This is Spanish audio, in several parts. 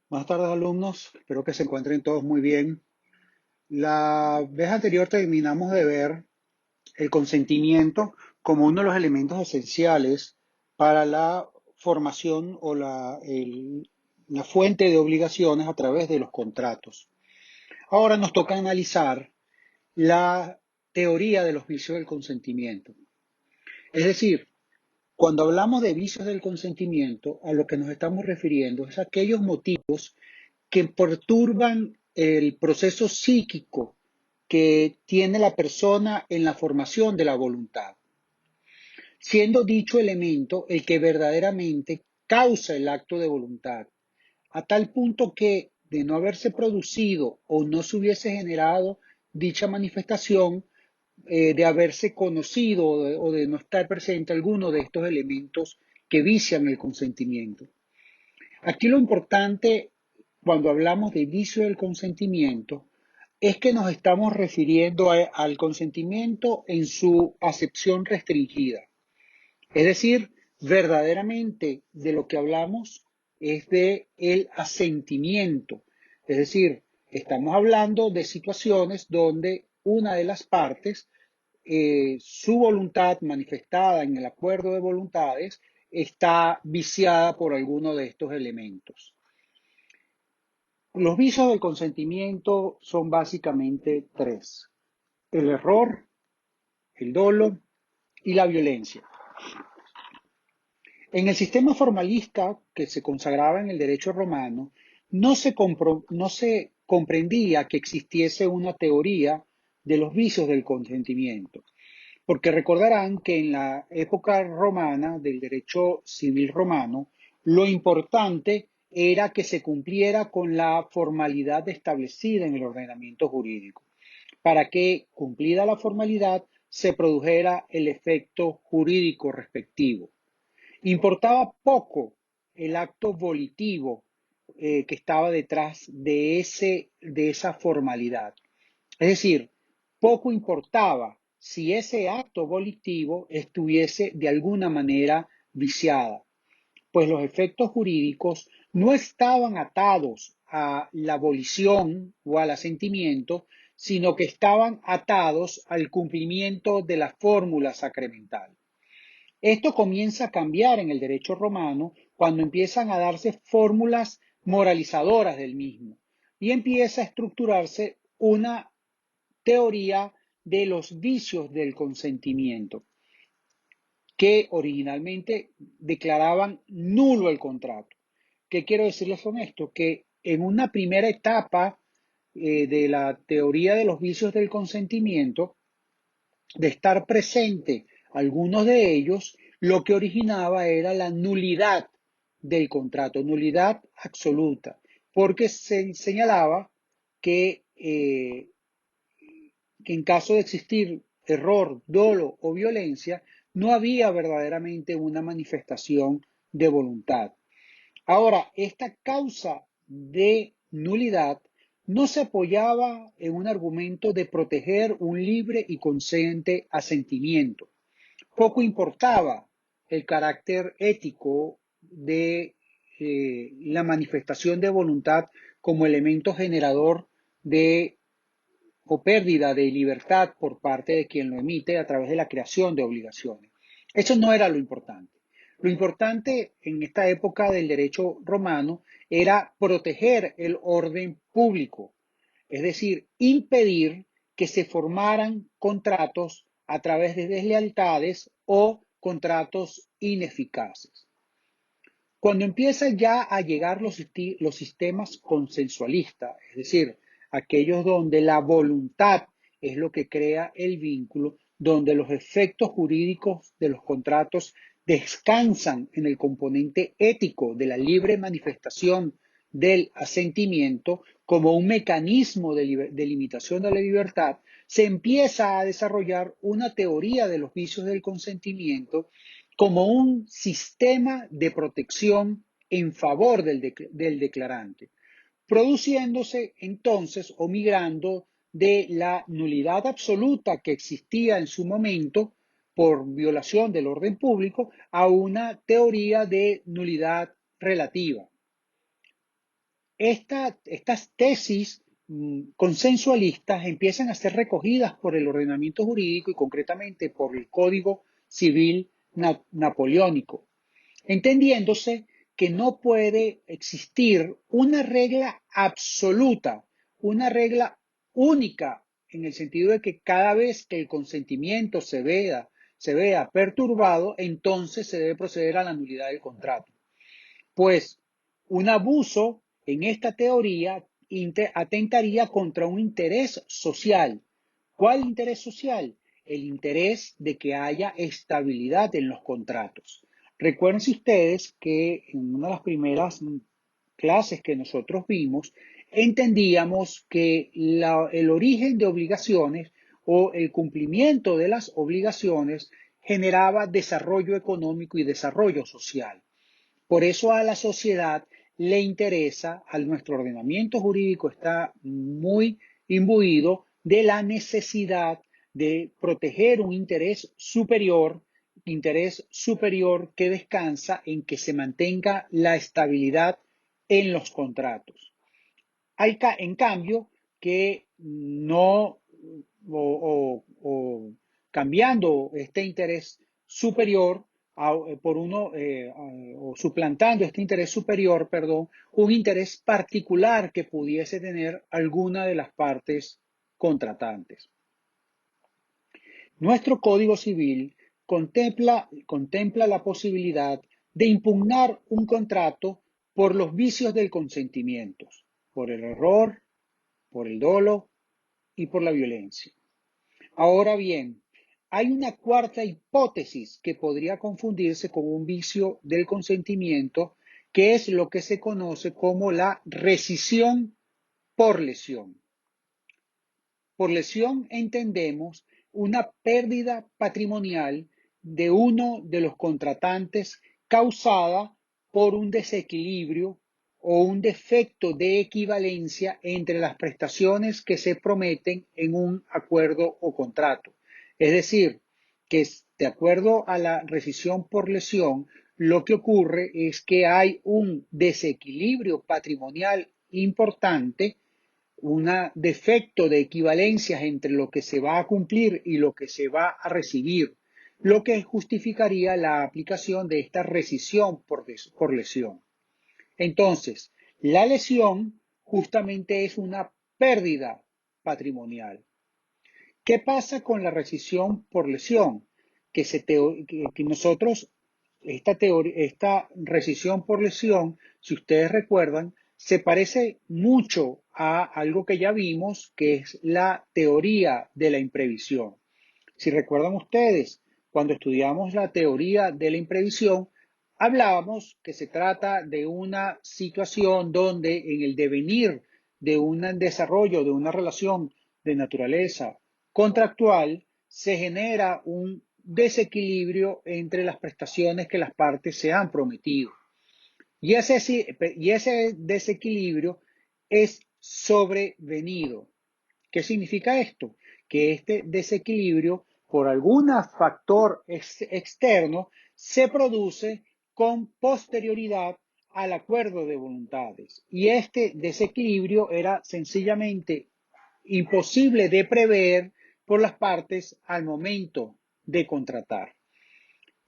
Buenas tardes, alumnos. Espero que se encuentren todos muy bien. La vez anterior terminamos de ver el consentimiento como uno de los elementos esenciales para la formación o la fuente de obligaciones a través de los contratos. Ahora nos toca analizar la teoría de los vicios del consentimiento. Es decir, cuando hablamos de vicios del consentimiento, a lo que nos estamos refiriendo es a aquellos motivos que perturban el proceso psíquico que tiene la persona en la formación de la voluntad, siendo dicho elemento el que verdaderamente causa el acto de voluntad, a tal punto que de no haberse producido o no se hubiese generado dicha manifestación, de haberse conocido o de no estar presente alguno de estos elementos que vician el consentimiento. Aquí lo importante cuando hablamos de vicio del consentimiento es que nos estamos refiriendo al consentimiento en su acepción restringida. Es decir, verdaderamente de lo que hablamos es de el asentimiento. Es decir, estamos hablando de situaciones donde una de las partes, su voluntad manifestada en el acuerdo de voluntades, está viciada por alguno de estos elementos. Los vicios del consentimiento son básicamente tres: el error, el dolo y la violencia. En el sistema formalista que se consagraba en el derecho romano, no se comprendía que existiese una teoría de los vicios del consentimiento, porque recordarán que en la época romana del derecho civil romano, lo importante era que se cumpliera con la formalidad establecida en el ordenamiento jurídico, para que, cumplida la formalidad, se produjera el efecto jurídico respectivo. Importaba poco el acto volitivo que estaba detrás de esa formalidad. Es decir, poco importaba si ese acto volitivo estuviese de alguna manera viciada, pues los efectos jurídicos no estaban atados a la volición o al asentimiento, sino que estaban atados al cumplimiento de la fórmula sacramental. Esto comienza a cambiar en el derecho romano cuando empiezan a darse fórmulas moralizadoras del mismo y empieza a estructurarse una teoría de los vicios del consentimiento, que originalmente declaraban nulo el contrato. ¿Qué quiero decirles con esto? Que en una primera etapa de la teoría de los vicios del consentimiento, de estar presente algunos de ellos, lo que originaba era la nulidad del contrato, nulidad absoluta, porque se señalaba que en caso de existir error, dolo o violencia, no había verdaderamente una manifestación de voluntad. Ahora, esta causa de nulidad no se apoyaba en un argumento de proteger un libre y consciente asentimiento. Poco importaba el carácter ético de la manifestación de voluntad como elemento generador de o pérdida de libertad por parte de quien lo emite a través de la creación de obligaciones. Eso no era lo importante. Lo importante en esta época del derecho romano era proteger el orden público, es decir, impedir que se formaran contratos a través de deslealtades o contratos ineficaces. Cuando empiezan ya a llegar los sistemas consensualistas, es decir, aquellos donde la voluntad es lo que crea el vínculo, donde los efectos jurídicos de los contratos descansan en el componente ético de la libre manifestación del asentimiento como un mecanismo de limitación de la libertad, se empieza a desarrollar una teoría de los vicios del consentimiento como un sistema de protección en favor del declarante, produciéndose entonces o migrando de la nulidad absoluta que existía en su momento por violación del orden público a una teoría de nulidad relativa. Estas tesis consensualistas empiezan a ser recogidas por el ordenamiento jurídico y concretamente por el Código Civil Napoleónico, entendiéndose que no puede existir una regla absoluta, una regla única, en el sentido de que cada vez que el consentimiento se vea perturbado, entonces se debe proceder a la nulidad del contrato. Pues un abuso en esta teoría atentaría contra un interés social. ¿Cuál interés social? El interés de que haya estabilidad en los contratos. Recuerden ustedes que en una de las primeras clases que nosotros vimos, entendíamos que el origen de obligaciones o el cumplimiento de las obligaciones generaba desarrollo económico y desarrollo social. Por eso a la sociedad le interesa, a nuestro ordenamiento jurídico está muy imbuido de la necesidad de proteger un interés superior que descansa en que se mantenga la estabilidad en los contratos. En cambio, que no, o cambiando este interés superior por uno, o suplantando este interés superior, perdón, un interés particular que pudiese tener alguna de las partes contratantes. Nuestro Código Civil contempla la posibilidad de impugnar un contrato por los vicios del consentimiento, por el error, por el dolo y por la violencia. Ahora bien, hay una cuarta hipótesis que podría confundirse con un vicio del consentimiento, que es lo que se conoce como la rescisión por lesión. Por lesión entendemos una pérdida patrimonial de uno de los contratantes causada por un desequilibrio o un defecto de equivalencia entre las prestaciones que se prometen en un acuerdo o contrato. Es decir, que de acuerdo a la rescisión por lesión, lo que ocurre es que hay un desequilibrio patrimonial importante, un defecto de equivalencias entre lo que se va a cumplir y lo que se va a recibir, lo que justificaría la aplicación de esta rescisión por lesión. Entonces, la lesión justamente es una pérdida patrimonial. ¿Qué pasa con la rescisión por lesión? Que nosotros, esta rescisión por lesión, si ustedes recuerdan, se parece mucho a algo que ya vimos, que es la teoría de la imprevisión. Si recuerdan ustedes, cuando estudiamos la teoría de la imprevisión, hablábamos que se trata de una situación donde en el devenir de un desarrollo de una relación de naturaleza contractual se genera un desequilibrio entre las prestaciones que las partes se han prometido. Y ese desequilibrio es sobrevenido. ¿Qué significa esto? Que este desequilibrio, por algún factor externo, se produce con posterioridad al acuerdo de voluntades. Y este desequilibrio era sencillamente imposible de prever por las partes al momento de contratar.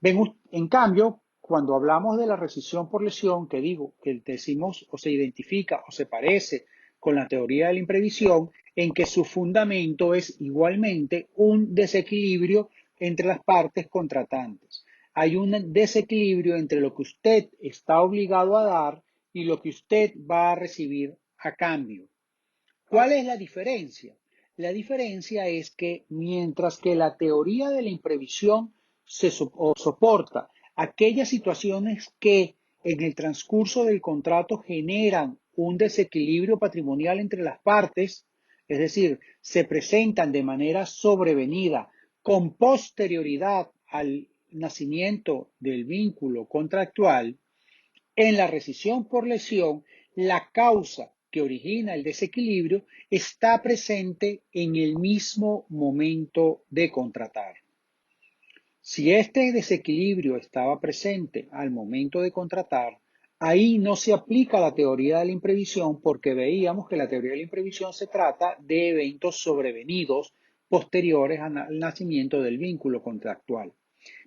En cambio, cuando hablamos de la rescisión por lesión, que digo que decimos o se identifica o se parece con la teoría de la imprevisión, en que su fundamento es igualmente un desequilibrio entre las partes contratantes. Hay un desequilibrio entre lo que usted está obligado a dar y lo que usted va a recibir a cambio. ¿Cuál es la diferencia? La diferencia es que mientras que la teoría de la imprevisión soporta aquellas situaciones que en el transcurso del contrato generan un desequilibrio patrimonial entre las partes, es decir, se presentan de manera sobrevenida con posterioridad al nacimiento del vínculo contractual, en la rescisión por lesión, la causa que origina el desequilibrio está presente en el mismo momento de contratar. Si este desequilibrio estaba presente al momento de contratar, Ahí no se aplica la teoría de la imprevisión porque veíamos que la teoría de la imprevisión se trata de eventos sobrevenidos posteriores al nacimiento del vínculo contractual.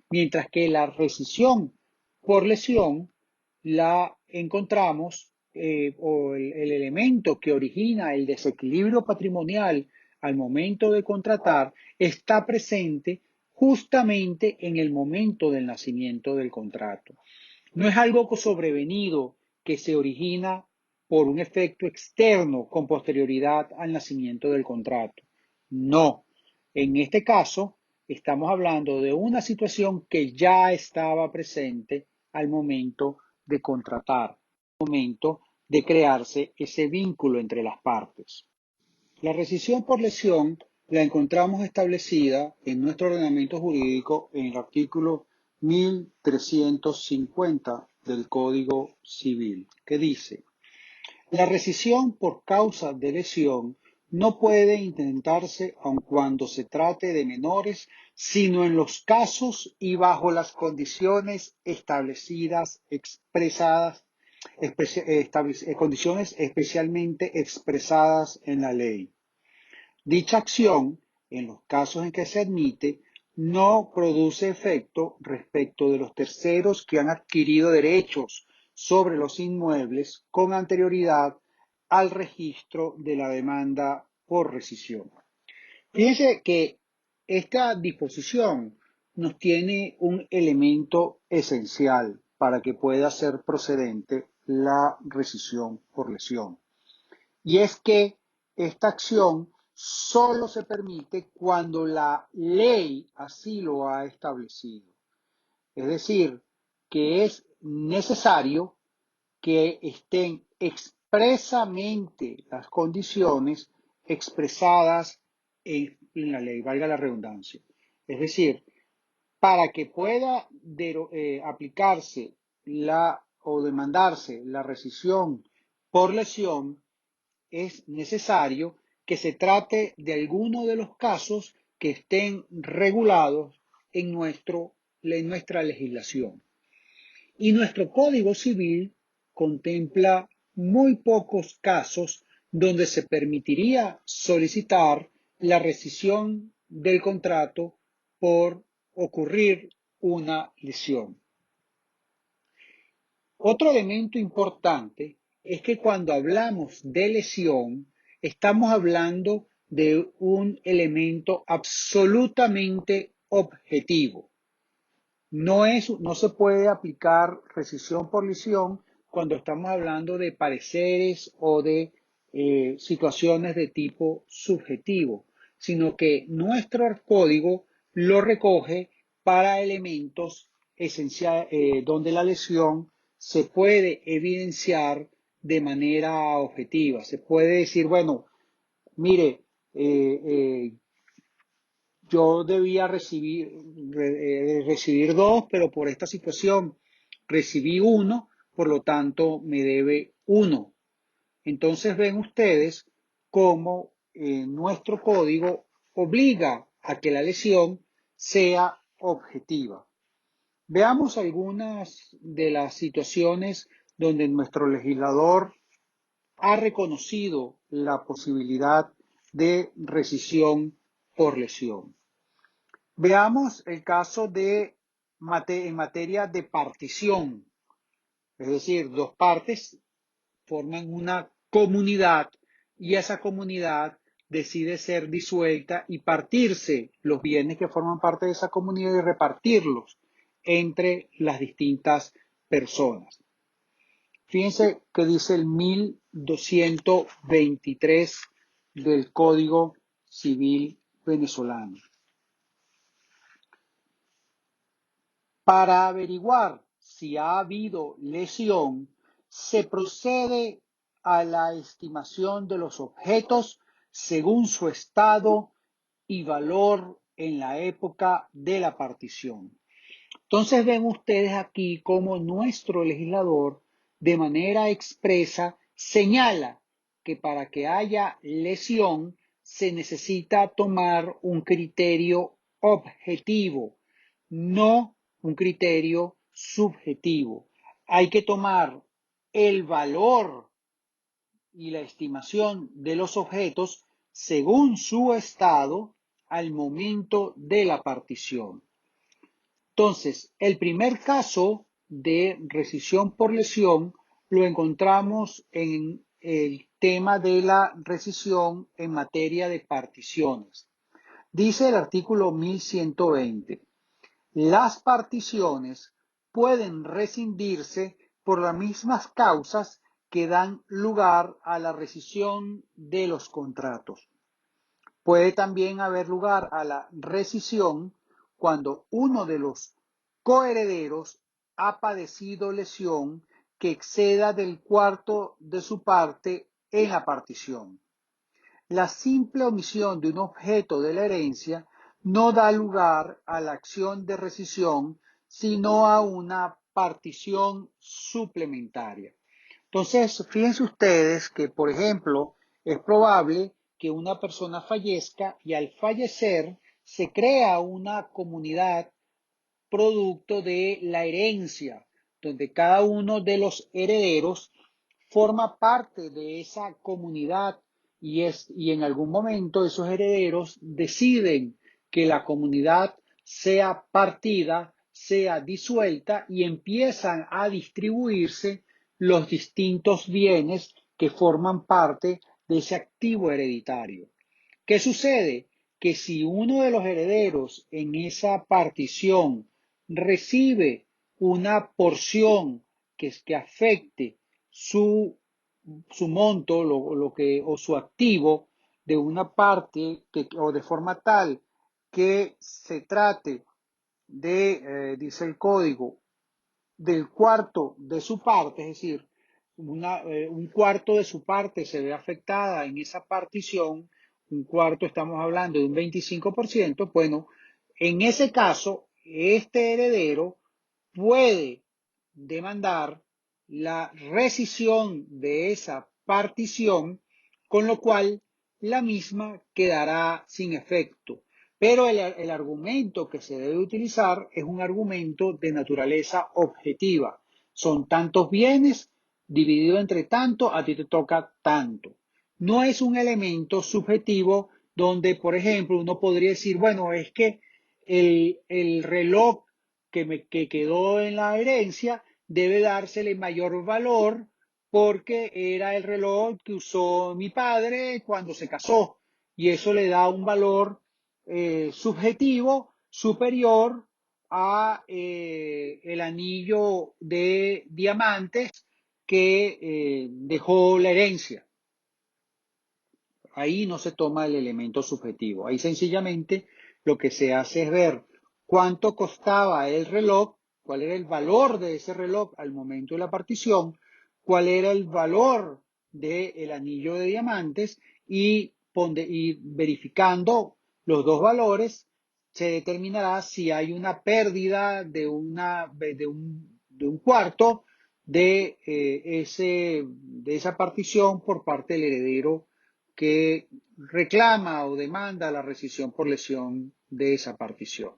Mientras que la rescisión por lesión la encontramos o el elemento que origina el desequilibrio patrimonial al momento de contratar está presente justamente en el momento del nacimiento del contrato. No es algo sobrevenido que se origina por un efecto externo con posterioridad al nacimiento del contrato. No. En este caso, estamos hablando de una situación que ya estaba presente al momento de contratar, al momento de crearse ese vínculo entre las partes. La rescisión por lesión la encontramos establecida en nuestro ordenamiento jurídico en el artículo 1350 del Código Civil, que dice: la rescisión por causa de lesión no puede intentarse aun cuando se trate de menores, sino en los casos y bajo las condiciones establecidas, condiciones especialmente expresadas en la ley. Dicha acción, en los casos en que se admite, no produce efecto respecto de los terceros que han adquirido derechos sobre los inmuebles con anterioridad al registro de la demanda por rescisión. Fíjense que esta disposición nos tiene un elemento esencial para que pueda ser procedente la rescisión por lesión. Y es que esta acción solo se permite cuando la ley así lo ha establecido. Es decir, que es necesario que estén expresamente las condiciones expresadas en la ley, valga la redundancia. Es decir, para que pueda aplicarse o demandarse la rescisión por lesión, es necesario que se trate de alguno de los casos que estén regulados en nuestra legislación. Y nuestro Código Civil contempla muy pocos casos donde se permitiría solicitar la rescisión del contrato por ocurrir una lesión. Otro elemento importante es que cuando hablamos de lesión, estamos hablando de un elemento absolutamente objetivo. No se puede aplicar rescisión por lesión cuando estamos hablando de pareceres o de situaciones de tipo subjetivo, sino que nuestro código lo recoge para elementos esenciales donde la lesión se puede evidenciar de manera objetiva. Se puede decir, bueno, mire, eh, eh, yo debía recibir dos, pero por esta situación recibí uno, por lo tanto me debe uno. Entonces ven ustedes cómo nuestro código obliga a que la lesión sea objetiva. Veamos algunas de las situaciones donde nuestro legislador ha reconocido la posibilidad de rescisión por lesión. Veamos el caso en materia de partición, es decir, dos partes forman una comunidad y esa comunidad decide ser disuelta y partirse los bienes que forman parte de esa comunidad y repartirlos entre las distintas personas. Fíjense que dice el 1223 del Código Civil venezolano. Para averiguar si ha habido lesión, se procede a la estimación de los objetos según su estado y valor en la época de la partición. Entonces ven ustedes aquí cómo nuestro legislador de manera expresa señala que para que haya lesión se necesita tomar un criterio objetivo, no un criterio subjetivo. Hay que tomar el valor y la estimación de los objetos según su estado al momento de la partición. Entonces, el primer caso de rescisión por lesión lo encontramos en el tema de la rescisión en materia de particiones. Dice el artículo 1120, las particiones pueden rescindirse por las mismas causas que dan lugar a la rescisión de los contratos. Puede también haber lugar a la rescisión cuando uno de los coherederos ha padecido lesión que exceda del cuarto de su parte en la partición. La simple omisión de un objeto de la herencia no da lugar a la acción de rescisión, sino a una partición suplementaria. Entonces, fíjense ustedes que, por ejemplo, es probable que una persona fallezca y al fallecer se crea una comunidad producto de la herencia, donde cada uno de los herederos forma parte de esa comunidad y en algún momento esos herederos deciden que la comunidad sea partida, sea disuelta y empiezan a distribuirse los distintos bienes que forman parte de ese activo hereditario. ¿Qué sucede? Que si uno de los herederos en esa partición recibe una porción que afecte su monto o su activo de una parte o de forma tal que se trate dice el código, del cuarto de su parte, es decir, un cuarto de su parte se ve afectada en esa partición, un cuarto estamos hablando de un 25%, bueno, en ese caso, este heredero puede demandar la rescisión de esa partición, con lo cual la misma quedará sin efecto. Pero el argumento que se debe utilizar es un argumento de naturaleza objetiva. Son tantos bienes, dividido entre tanto, a ti te toca tanto. No es un elemento subjetivo donde, por ejemplo, uno podría decir, bueno, es que el reloj que quedó en la herencia debe dársele mayor valor porque era el reloj que usó mi padre cuando se casó y eso le da un valor subjetivo superior a el anillo de diamantes que dejó la herencia. Ahí no se toma el elemento subjetivo. Ahí sencillamente lo que se hace es ver cuánto costaba el reloj, cuál era el valor de ese reloj al momento de la partición, cuál era el valor del anillo de diamantes y verificando los dos valores se determinará si hay una pérdida de un cuarto de esa partición por parte del heredero que reclama o demanda la rescisión por lesión de esa partición.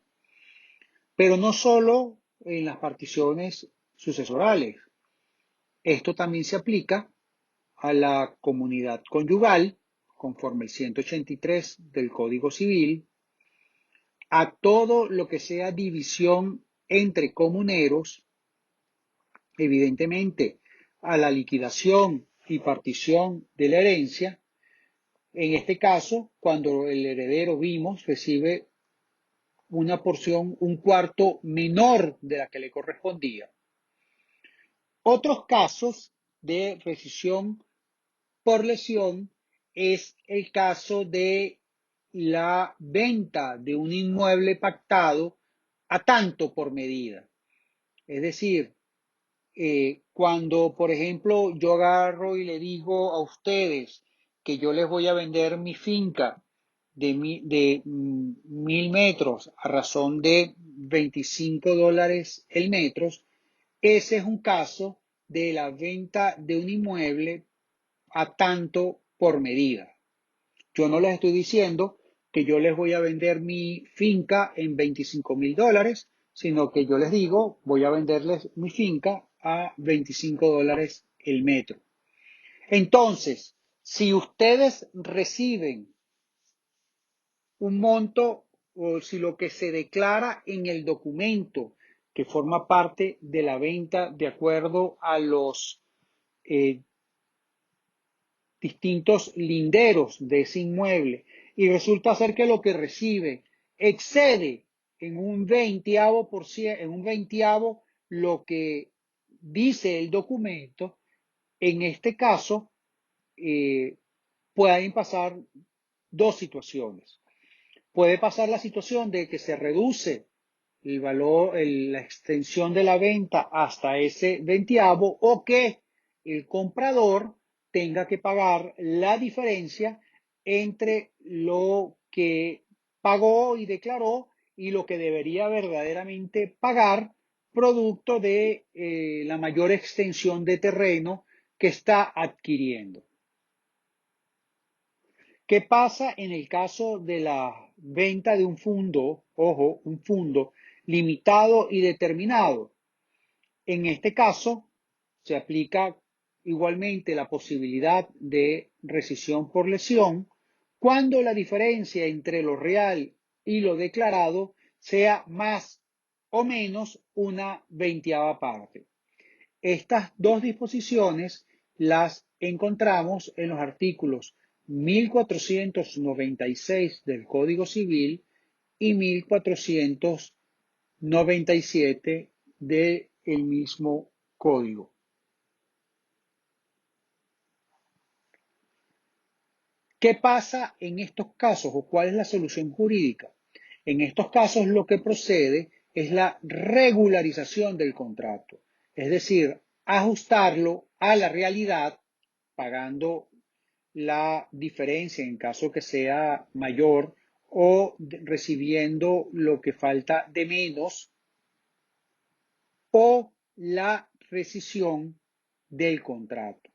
Pero no solo en las particiones sucesorales. Esto también se aplica a la comunidad conyugal, conforme el 183 del Código Civil, a todo lo que sea división entre comuneros, evidentemente a la liquidación y partición de la herencia. En este caso, cuando el heredero vimos recibe una porción, un cuarto menor de la que le correspondía. Otros casos de rescisión por lesión es el caso de la venta de un inmueble pactado a tanto por medida. Es decir, cuando, por ejemplo, yo agarro y le digo a ustedes que yo les voy a vender mi finca de 1000 metros a razón de $25 el metro, ese es un caso de la venta de un inmueble a tanto por medida. Yo no les estoy diciendo que yo les voy a vender mi finca en $25,000, sino que yo les digo, voy a venderles mi finca a $25 el metro. Entonces, si ustedes reciben un monto o si lo que se declara en el documento que forma parte de la venta de acuerdo a los eh, distintos linderos de ese inmueble y resulta ser que lo que recibe excede en un veintiavo por ciento, en un veintiavo lo que dice el documento, en este caso eh, pueden pasar dos situaciones. Puede pasar la situación de que se reduce el valor, la extensión de la venta hasta ese veintiavo o que el comprador tenga que pagar la diferencia entre lo que pagó y declaró y lo que debería verdaderamente pagar producto de la mayor extensión de terreno que está adquiriendo. ¿Qué pasa en el caso de la venta de un fondo, ojo, un fondo limitado y determinado? En este caso, se aplica igualmente la posibilidad de rescisión por lesión cuando la diferencia entre lo real y lo declarado sea más o menos una veintiava parte. Estas dos disposiciones las encontramos en los artículos 1496 del Código Civil y 1497 del mismo Código. ¿Qué pasa en estos casos o cuál es la solución jurídica? En estos casos lo que procede es la regularización del contrato, es decir, ajustarlo a la realidad pagando la diferencia en caso que sea mayor o recibiendo lo que falta de menos o la rescisión del contrato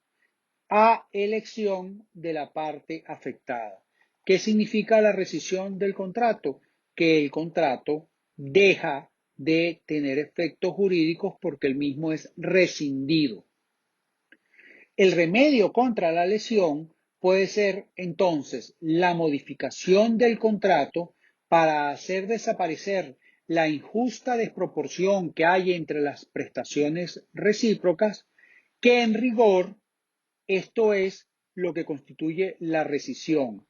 a elección de la parte afectada. ¿Qué significa la rescisión del contrato? Que el contrato deja de tener efectos jurídicos porque el mismo es rescindido. El remedio contra la lesión puede ser entonces la modificación del contrato para hacer desaparecer la injusta desproporción que hay entre las prestaciones recíprocas, que en rigor esto es lo que constituye la rescisión.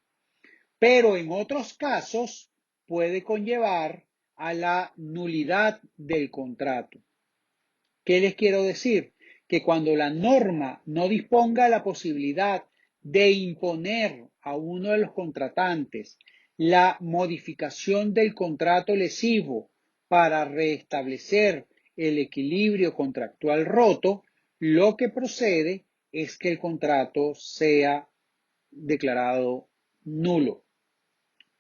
Pero en otros casos puede conllevar a la nulidad del contrato. ¿Qué les quiero decir? Que cuando la norma no disponga la posibilidad de imponer a uno de los contratantes la modificación del contrato lesivo para restablecer el equilibrio contractual roto, lo que procede es que el contrato sea declarado nulo.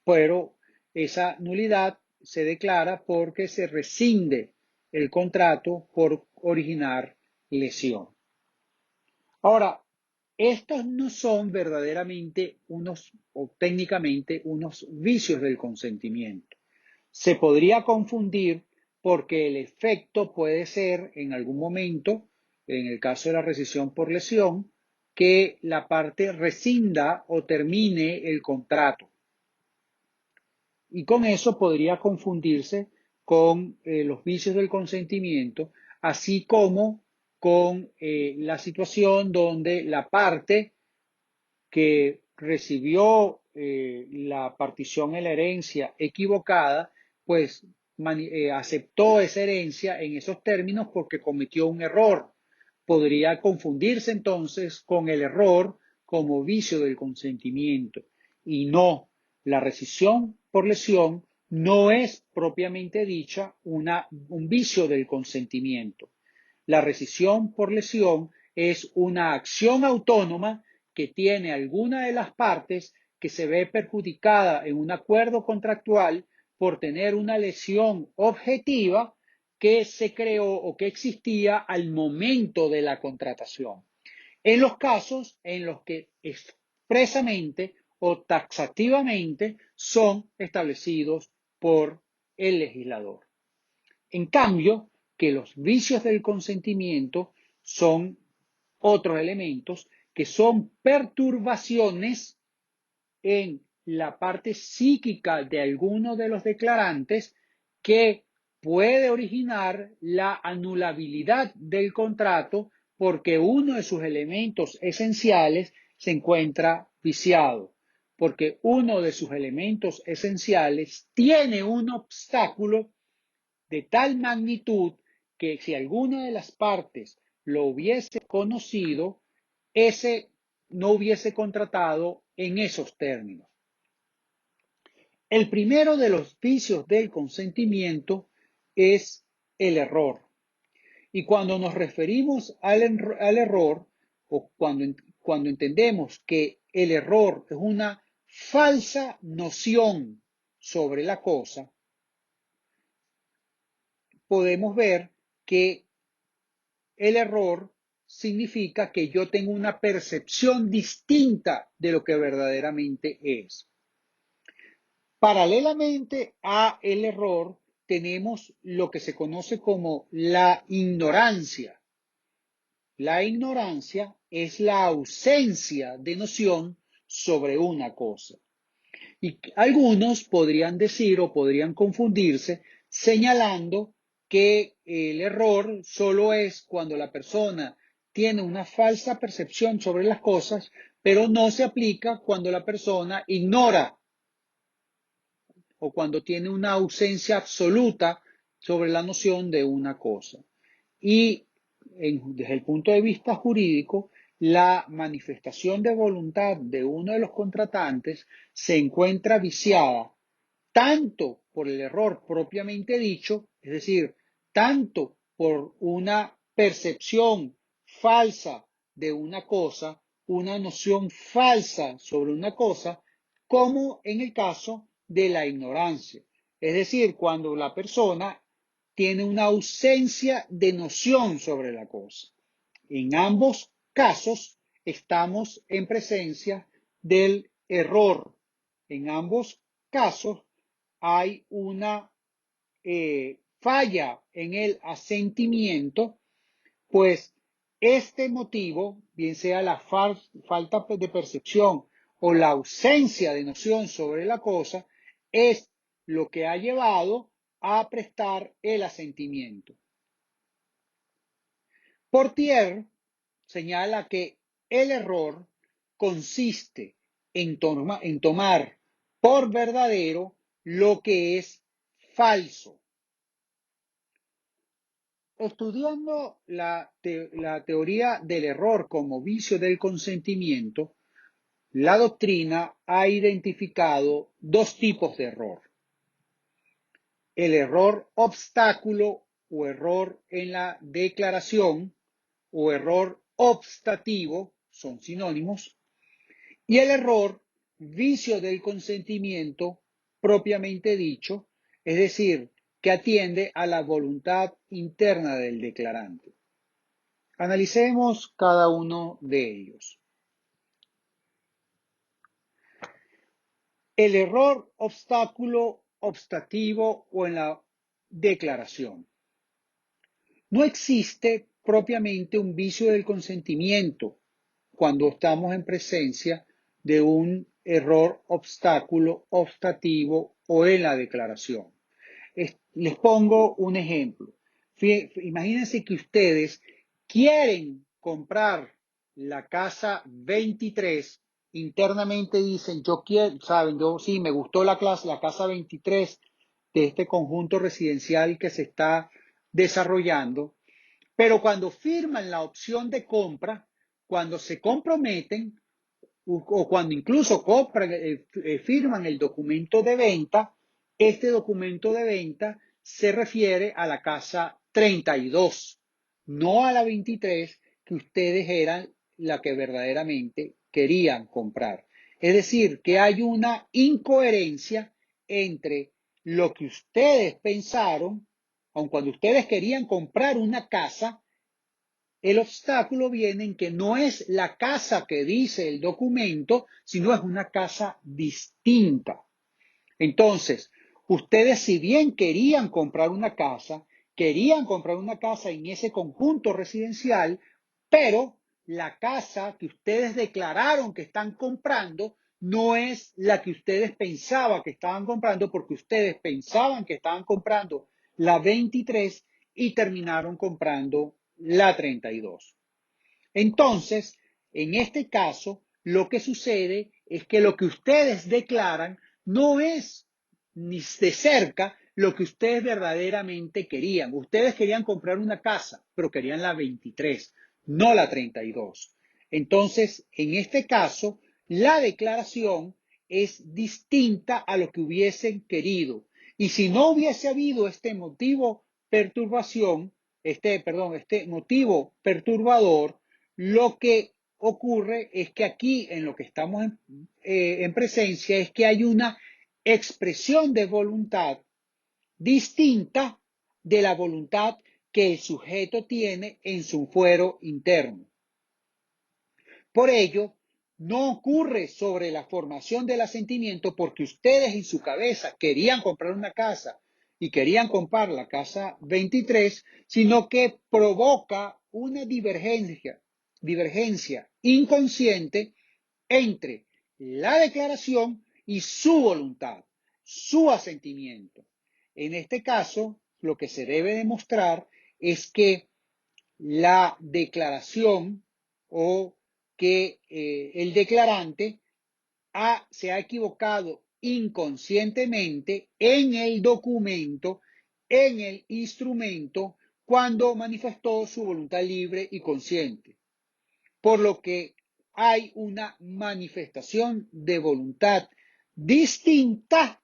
Pero esa nulidad se declara porque se rescinde el contrato por originar lesión. Ahora, estos no son verdaderamente o técnicamente unos vicios del consentimiento. Se podría confundir porque el efecto puede ser en algún momento, en el caso de la rescisión por lesión, que la parte rescinda o termine el contrato. Y con eso podría confundirse con los vicios del consentimiento, así como con la situación donde la parte que recibió la partición en la herencia equivocada, pues aceptó esa herencia en esos términos porque cometió un error. Podría confundirse entonces con el error como vicio del consentimiento. Y no, la rescisión por lesión no es propiamente dicha un vicio del consentimiento. La rescisión por lesión es una acción autónoma que tiene alguna de las partes que se ve perjudicada en un acuerdo contractual por tener una lesión objetiva que se creó o que existía al momento de la contratación. En los casos en los que expresamente o taxativamente son establecidos por el legislador. En cambio, que los vicios del consentimiento son otros elementos que son perturbaciones en la parte psíquica de alguno de los declarantes que puede originar la anulabilidad del contrato porque uno de sus elementos esenciales se encuentra viciado, porque uno de sus elementos esenciales tiene un obstáculo de tal magnitud que si alguna de las partes lo hubiese conocido, ese no hubiese contratado en esos términos. El primero de los vicios del consentimiento es el error. Y cuando nos referimos al error, o cuando entendemos que el error es una falsa noción sobre la cosa, podemos ver que el error significa que yo tengo una percepción distinta de lo que verdaderamente es. Paralelamente a el error, tenemos lo que se conoce como la ignorancia. La ignorancia es la ausencia de noción sobre una cosa. Y algunos podrían decir o podrían confundirse señalando que el error solo es cuando la persona tiene una falsa percepción sobre las cosas, pero no se aplica cuando la persona ignora o cuando tiene una ausencia absoluta sobre la noción de una cosa. Y desde el punto de vista jurídico, la manifestación de voluntad de uno de los contratantes se encuentra viciada tanto por el error propiamente dicho, es decir, tanto por una percepción falsa de una cosa, una noción falsa sobre una cosa, como en el caso de la ignorancia. Es decir, cuando la persona tiene una ausencia de noción sobre la cosa. En ambos casos estamos en presencia del error. En ambos casos hay una falla en el asentimiento, pues este motivo, bien sea la falta de percepción o la ausencia de noción sobre la cosa, es lo que ha llevado a prestar el asentimiento. Portier señala que el error consiste en tomar por verdadero lo que es falso. Estudiando la teoría del error como vicio del consentimiento, la doctrina ha identificado dos tipos de error. El error obstáculo o error en la declaración o error obstativo, son sinónimos, y el error vicio del consentimiento propiamente dicho, es decir, que atiende a la voluntad interna del declarante. Analicemos cada uno de ellos. El error obstáculo obstativo o en la declaración. No existe propiamente un vicio del consentimiento cuando estamos en presencia de un error obstáculo obstativo o en la declaración. Les pongo un ejemplo. Imagínense que ustedes quieren comprar la casa 23, internamente dicen, yo quiero, saben, yo sí, me gustó la casa 23 de este conjunto residencial que se está desarrollando, pero cuando firman la opción de compra, cuando se comprometen o cuando incluso compran, firman el documento de venta, este documento de venta se refiere a la casa 32, no a la 23 que ustedes eran la que verdaderamente querían comprar. Es decir, que hay una incoherencia entre lo que ustedes pensaron, aun cuando ustedes querían comprar una casa, el obstáculo viene en que no es la casa que dice el documento, sino es una casa distinta. Entonces, ustedes si bien querían comprar una casa en ese conjunto residencial, pero la casa que ustedes declararon que están comprando no es la que ustedes pensaban que estaban comprando, porque ustedes pensaban que estaban comprando la 23 y terminaron comprando la 32. Entonces, en este caso, lo que sucede es que lo que ustedes declaran no es ni de cerca lo que ustedes verdaderamente querían. Ustedes querían comprar una casa, pero querían la 23, no la 32. Entonces, en este caso, la declaración es distinta a lo que hubiesen querido. Y si no hubiese habido este motivo perturbación, este motivo perturbador, lo que ocurre es que aquí, en lo que estamos en presencia, es que hay una expresión de voluntad distinta de la voluntad que el sujeto tiene en su fuero interno. Por ello, no ocurre sobre la formación del asentimiento porque ustedes en su cabeza querían comprar una casa y querían comprar la casa 23, sino que provoca una divergencia inconsciente entre la declaración y su voluntad, su asentimiento. En este caso, lo que se debe demostrar es que la declaración o que el declarante se ha equivocado inconscientemente en el documento, en el instrumento, cuando manifestó su voluntad libre y consciente. Por lo que hay una manifestación de voluntad distinta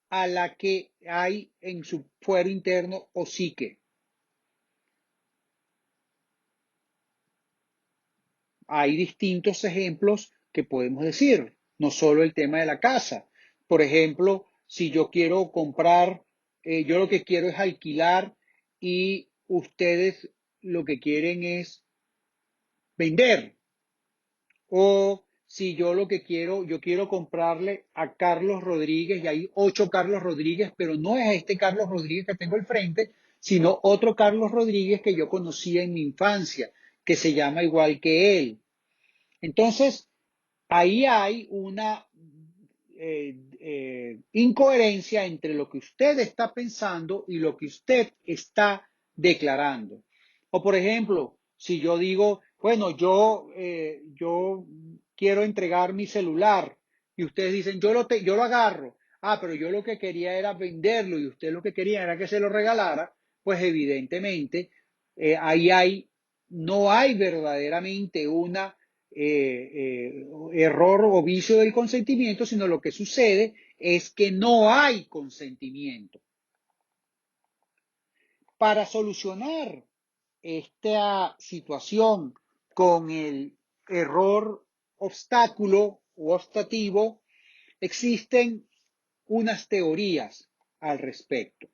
a la que hay en su fuero interno o psique. Hay distintos ejemplos que podemos decir, no solo el tema de la casa. Por ejemplo, si yo quiero comprar, yo lo que quiero es alquilar y ustedes lo que quieren es vender. O si yo lo que quiero, yo quiero comprarle a Carlos Rodríguez y hay 8 Carlos Rodríguez, pero no es este Carlos Rodríguez que tengo al frente, sino otro Carlos Rodríguez que yo conocía en mi infancia, que se llama igual que él. Entonces, ahí hay una incoherencia entre lo que usted está pensando y lo que usted está declarando. O por ejemplo, si yo digo, bueno, yo quiero entregar mi celular y ustedes dicen, yo lo agarro. Ah, pero yo lo que quería era venderlo y usted lo que quería era que se lo regalara, pues evidentemente no hay verdaderamente una error o vicio del consentimiento, sino lo que sucede es que no hay consentimiento. Para solucionar esta situación con el error obstáculo o obstativo, existen unas teorías al respecto.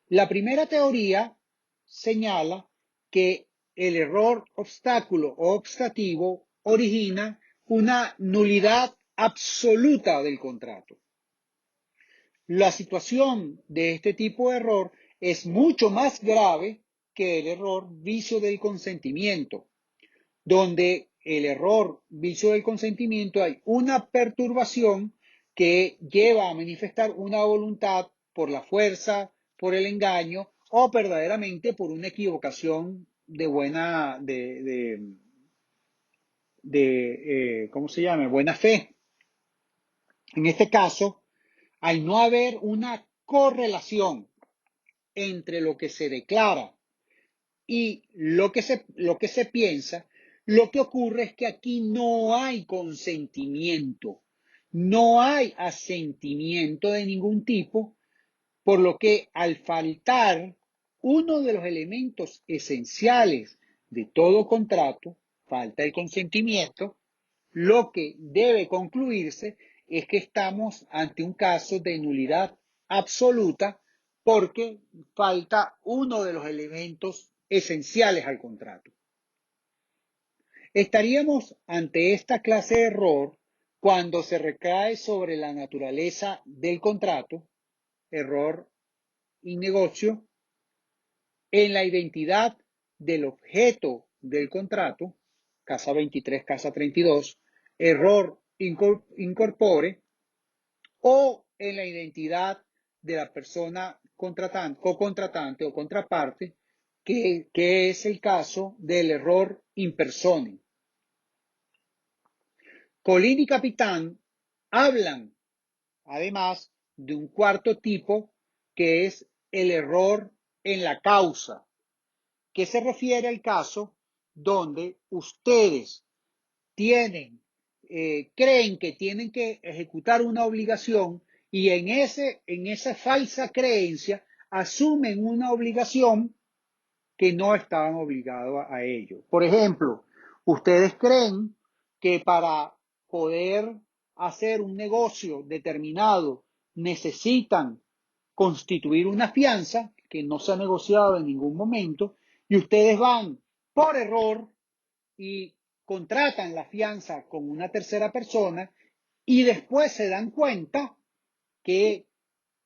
La primera teoría señala que el error obstáculo o obstativo origina una nulidad absoluta del contrato. La situación de este tipo de error es mucho más grave que el error vicio del consentimiento, donde el error vicio del consentimiento hay una perturbación que lleva a manifestar una voluntad por la fuerza, por el engaño o verdaderamente por una equivocación ¿cómo se llama? Buena fe. En este caso, al no haber una correlación entre lo que se declara y lo que se piensa, lo que ocurre es que aquí no hay consentimiento, no hay asentimiento de ningún tipo, por lo que al faltar uno de los elementos esenciales de todo contrato, falta el consentimiento, lo que debe concluirse es que estamos ante un caso de nulidad absoluta porque falta uno de los elementos esenciales al contrato. Estaríamos ante esta clase de error cuando se recae sobre la naturaleza del contrato, error in negotio, en la identidad del objeto del contrato, casa 23, casa 32, error incorpore, o en la identidad de la persona contratante, co-contratante o contraparte, que es el caso del error in persone. Colín y Capitán hablan, además, de un cuarto tipo, que es el error en la causa, que se refiere al caso donde ustedes tienen, creen que tienen que ejecutar una obligación y en esa falsa creencia asumen una obligación que no estaban obligados a ello. Por ejemplo, ustedes creen que para poder hacer un negocio determinado necesitan constituir una fianza que no se ha negociado en ningún momento y ustedes van por error y contratan la fianza con una tercera persona y después se dan cuenta que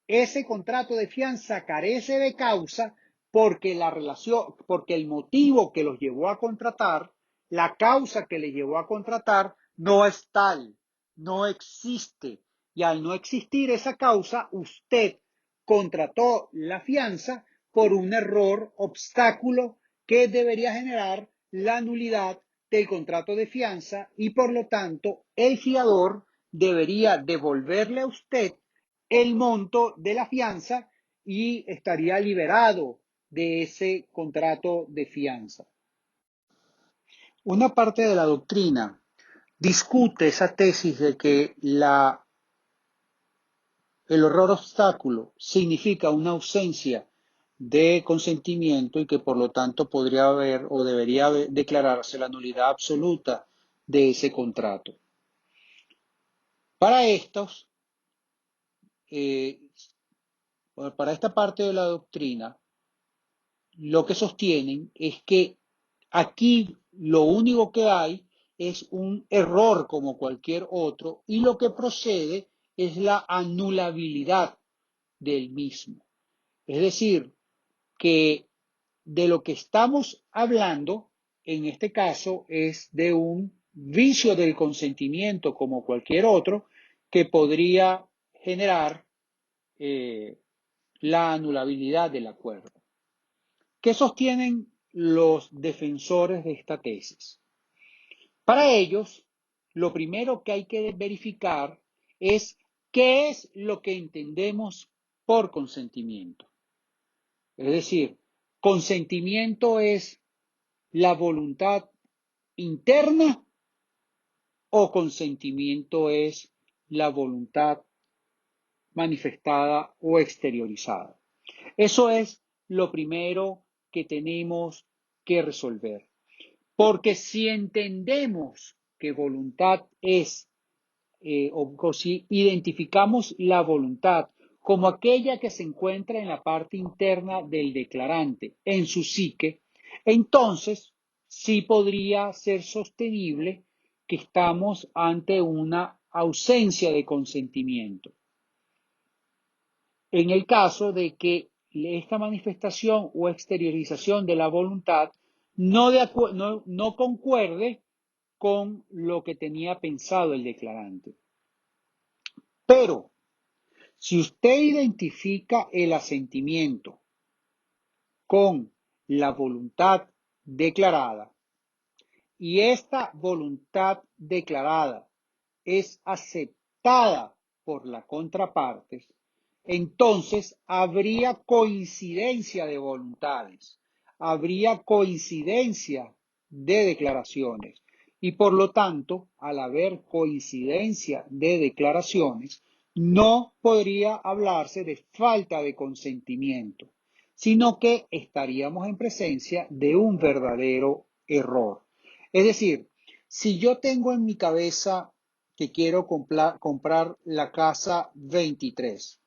ese contrato de fianza carece de causa porque la relación, porque el motivo que los llevó a contratar, la causa que le llevó a contratar, no es tal, no existe. Y al no existir esa causa, usted contrató la fianza por un error, obstáculo que debería generar la nulidad del contrato de fianza y por lo tanto el fiador debería devolverle a usted el monto de la fianza y estaría liberado de ese contrato de fianza. Una parte de la doctrina discute esa tesis de que el horror obstáculo significa una ausencia de consentimiento y que por lo tanto podría haber o debería declararse la nulidad absoluta de ese contrato. Para estos, eh, para esta parte de la doctrina, lo que sostienen es que aquí lo único que hay es un error como cualquier otro y lo que procede es la anulabilidad del mismo. Es decir, que de lo que estamos hablando en este caso es de un vicio del consentimiento como cualquier otro que podría generar la anulabilidad del acuerdo. ¿Qué sostienen los defensores de esta tesis? Para ellos, lo primero que hay que verificar es qué es lo que entendemos por consentimiento. Es decir, consentimiento es la voluntad interna o consentimiento es la voluntad manifestada o exteriorizada. Eso es lo primero que tenemos que resolver. Porque si entendemos que voluntad es, o si identificamos la voluntad como aquella que se encuentra en la parte interna del declarante, en su psique, entonces sí podría ser sostenible que estamos ante una ausencia de consentimiento. En el caso de que esta manifestación o exteriorización de la voluntad no concuerde con lo que tenía pensado el declarante. Pero si usted identifica el asentimiento con la voluntad declarada y esta voluntad declarada es aceptada por la contraparte, entonces habría coincidencia de voluntades, habría coincidencia de declaraciones y por lo tanto, al haber coincidencia de declaraciones, no podría hablarse de falta de consentimiento, sino que estaríamos en presencia de un verdadero error. Es decir, si yo tengo en mi cabeza que quiero comprar la casa 23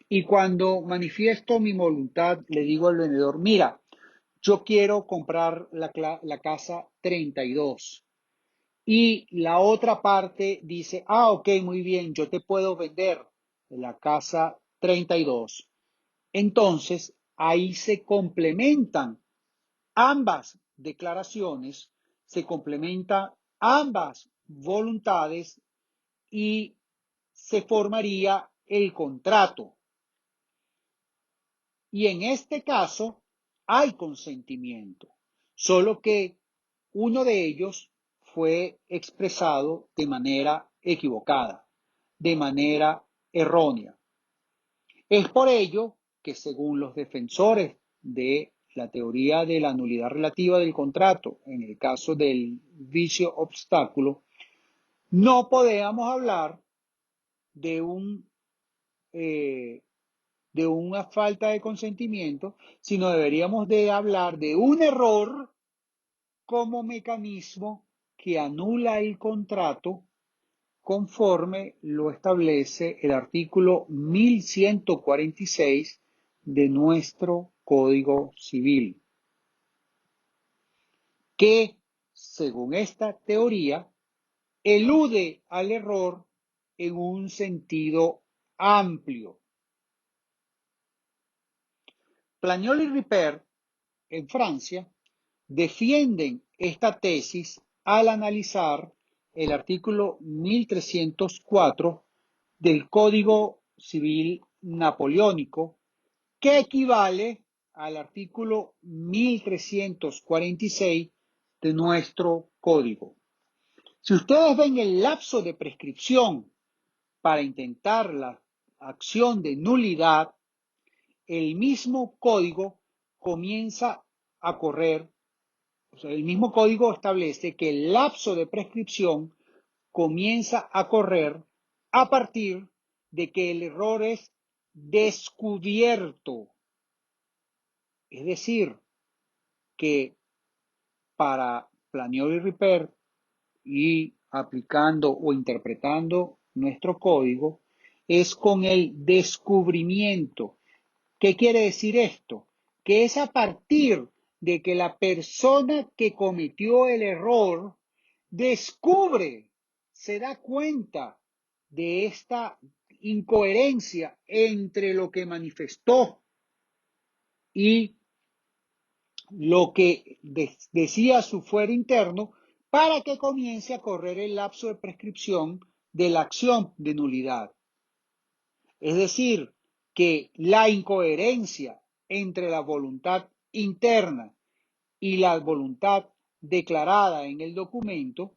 y cuando manifiesto mi voluntad le digo al vendedor, mira, yo quiero comprar la casa 32 y la otra parte dice, ok, muy bien, yo te puedo vender la casa 32. Entonces, ahí se complementan ambas declaraciones se complementan ambas voluntades y se formaría el contrato. Y en este caso hay consentimiento, solo que uno de ellos fue expresado de manera equivocada, de manera errónea. Es por ello que, según los defensores de la teoría de la nulidad relativa del contrato, en el caso del vicio obstáculo, no podemos hablar de eh, de una falta de consentimiento, sino deberíamos de hablar de un error como mecanismo que anula el contrato conforme lo establece el artículo 1146 de nuestro Código Civil, que, según esta teoría, elude al error en un sentido amplio. Plagnol y Ripert, en Francia, defienden esta tesis al analizar el artículo 1304 del Código Civil Napoleónico, que equivale al artículo 1346 de nuestro Código. Si ustedes ven el lapso de prescripción para intentar la acción de nulidad, el mismo código comienza a correr. O sea, el mismo código establece que el lapso de prescripción comienza a correr a partir de que el error es descubierto. Es decir, que para Plagnol y Ripert y aplicando o interpretando nuestro código es con el descubrimiento. ¿Qué quiere decir esto? Que es a partir de que la persona que cometió el error descubre, se da cuenta de esta incoherencia entre lo que manifestó y lo que decía su fuero interno, para que comience a correr el lapso de prescripción de la acción de nulidad. Es decir, que la incoherencia entre la voluntad interna y la voluntad declarada en el documento,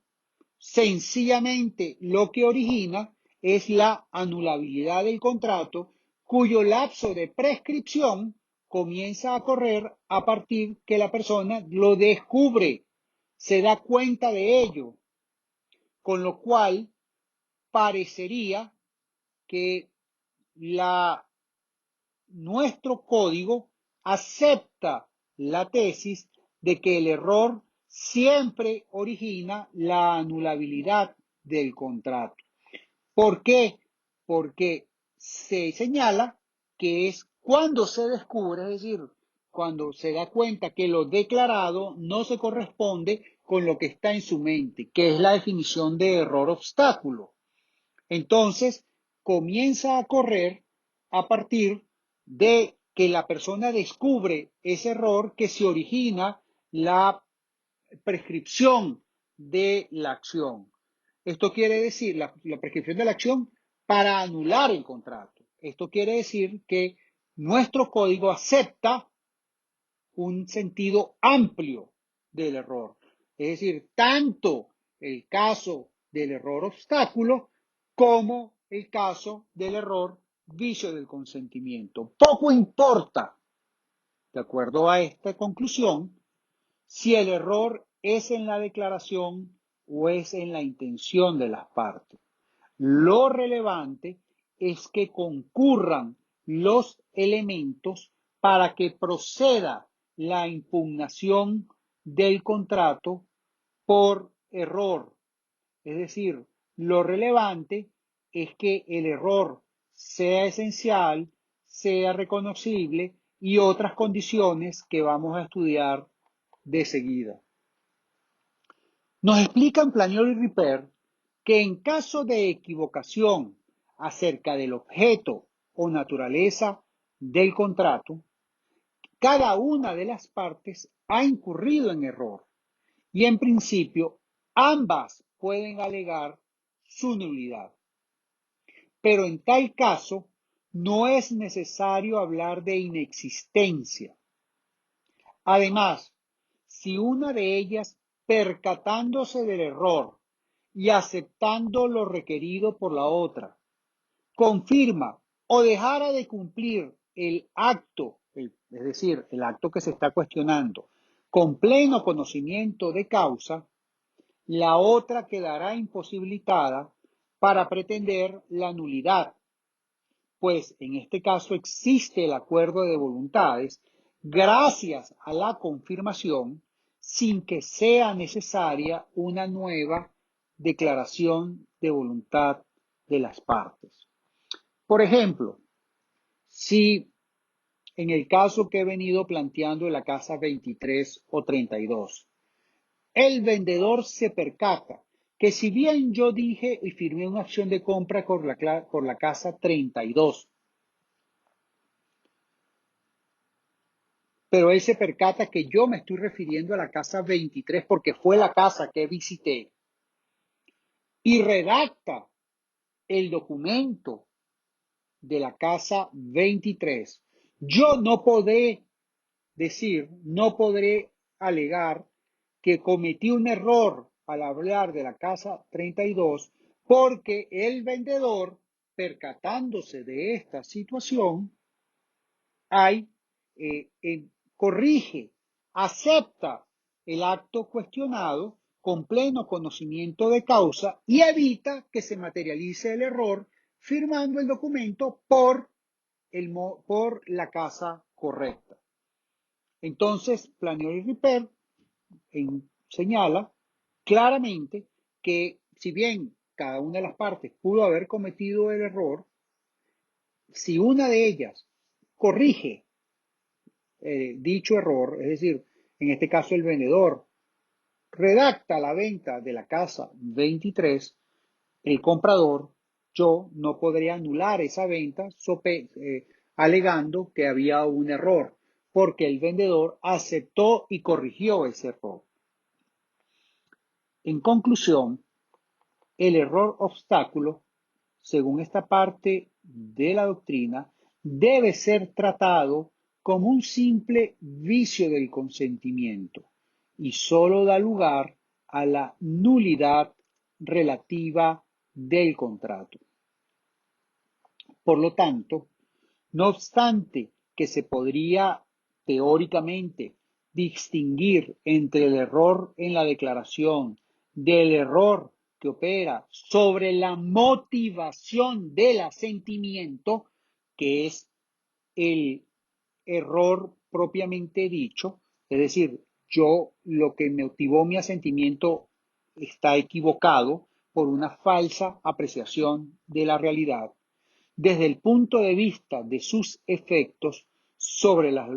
sencillamente lo que origina es la anulabilidad del contrato, cuyo lapso de prescripción comienza a correr a partir que la persona lo descubre, se da cuenta de ello, con lo cual parecería que la nuestro código acepta la tesis de que el error siempre origina la anulabilidad del contrato. ¿Por qué? Porque se señala que es cuando se descubre, es decir, cuando se da cuenta que lo declarado no se corresponde con lo que está en su mente, que es la definición de error obstáculo. Entonces, comienza a correr a partir de que la persona descubre ese error que se origina la prescripción de la acción. Esto quiere decir la prescripción de la acción para anular el contrato. Esto quiere decir que nuestro código acepta un sentido amplio del error. Es decir, tanto el caso del error obstáculo como el caso del error vicio del consentimiento. Poco importa, de acuerdo a esta conclusión, si el error es en la declaración o es en la intención de las partes. Lo relevante es que concurran los elementos para que proceda la impugnación del contrato por error. Es decir, lo relevante es que el error sea esencial, sea reconocible y otras condiciones que vamos a estudiar de seguida. Nos explican Plagnol y Ripert que en caso de equivocación acerca del objeto o naturaleza del contrato, cada una de las partes ha incurrido en error y en principio ambas pueden alegar su nulidad. Pero en tal caso no es necesario hablar de inexistencia. Además, si una de ellas, percatándose del error y aceptando lo requerido por la otra, confirma o dejara de cumplir el acto, es decir, el acto que se está cuestionando, con pleno conocimiento de causa, la otra quedará imposibilitada para pretender la nulidad, pues en este caso existe el acuerdo de voluntades gracias a la confirmación sin que sea necesaria una nueva declaración de voluntad de las partes. Por ejemplo, si en el caso que he venido planteando de la casa 23 o 32, el vendedor se percata que si bien yo dije y firmé una acción de compra por la casa 32, pero él se percata que yo me estoy refiriendo a la casa 23 porque fue la casa que visité y redacta el documento de la casa 23. Yo no podré decir, no podré alegar que cometí un error al hablar de la casa 32 porque el vendedor, percatándose de esta situación, hay, corrige, acepta el acto cuestionado con pleno conocimiento de causa y evita que se materialice el error firmando el documento por la casa correcta. Entonces, Planier y Ripper señala claramente que si bien cada una de las partes pudo haber cometido el error, si una de ellas corrige dicho error, es decir, en este caso el vendedor redacta la venta de la casa 23, el comprador, yo no podría anular esa venta alegando que había un error, porque el vendedor aceptó y corrigió ese error. En conclusión, el error obstáculo, según esta parte de la doctrina, debe ser tratado como un simple vicio del consentimiento y solo da lugar a la nulidad relativa del contrato. Por lo tanto, no obstante que se podría teóricamente distinguir entre el error en la declaración del error que opera sobre la motivación del asentimiento, que es el error propiamente dicho, es decir, yo lo que motivó mi asentimiento está equivocado por una falsa apreciación de la realidad desde el punto de vista de sus efectos sobre la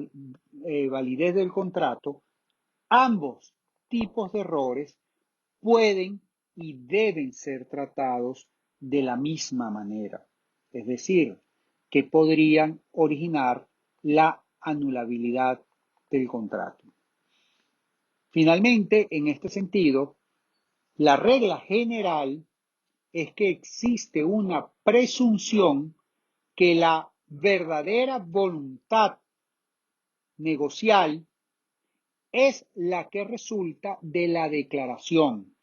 validez del contrato, ambos tipos de errores pueden y deben ser tratados de la misma manera, es decir, que podrían originar la anulabilidad del contrato. Finalmente, en este sentido, la regla general es que existe una presunción que la verdadera voluntad negocial es la que resulta de la declaración,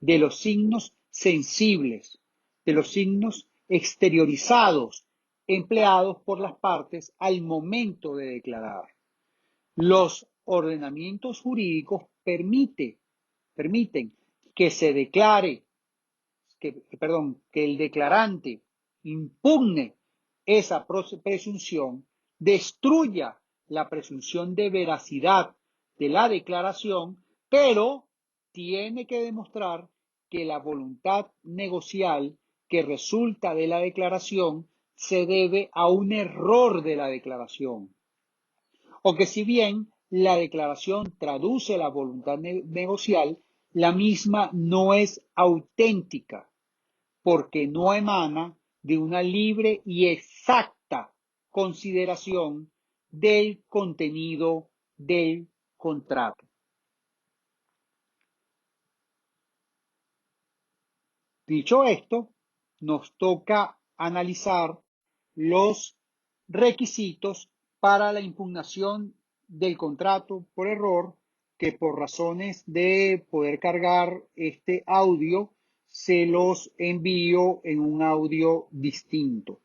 de los signos sensibles, de los signos exteriorizados empleados por las partes al momento de declarar. Los ordenamientos jurídicos permiten que se declare que el declarante impugne esa presunción, destruya la presunción de veracidad de la declaración, pero tiene que demostrar que la voluntad negocial que resulta de la declaración se debe a un error de la declaración, o que si bien la declaración traduce la voluntad negocial, la misma no es auténtica porque no emana de una libre y exacta consideración del contenido del contrato. Dicho esto, nos toca analizar los requisitos para la impugnación del contrato por error, que por razones de poder cargar este audio, se los envío en un audio distinto.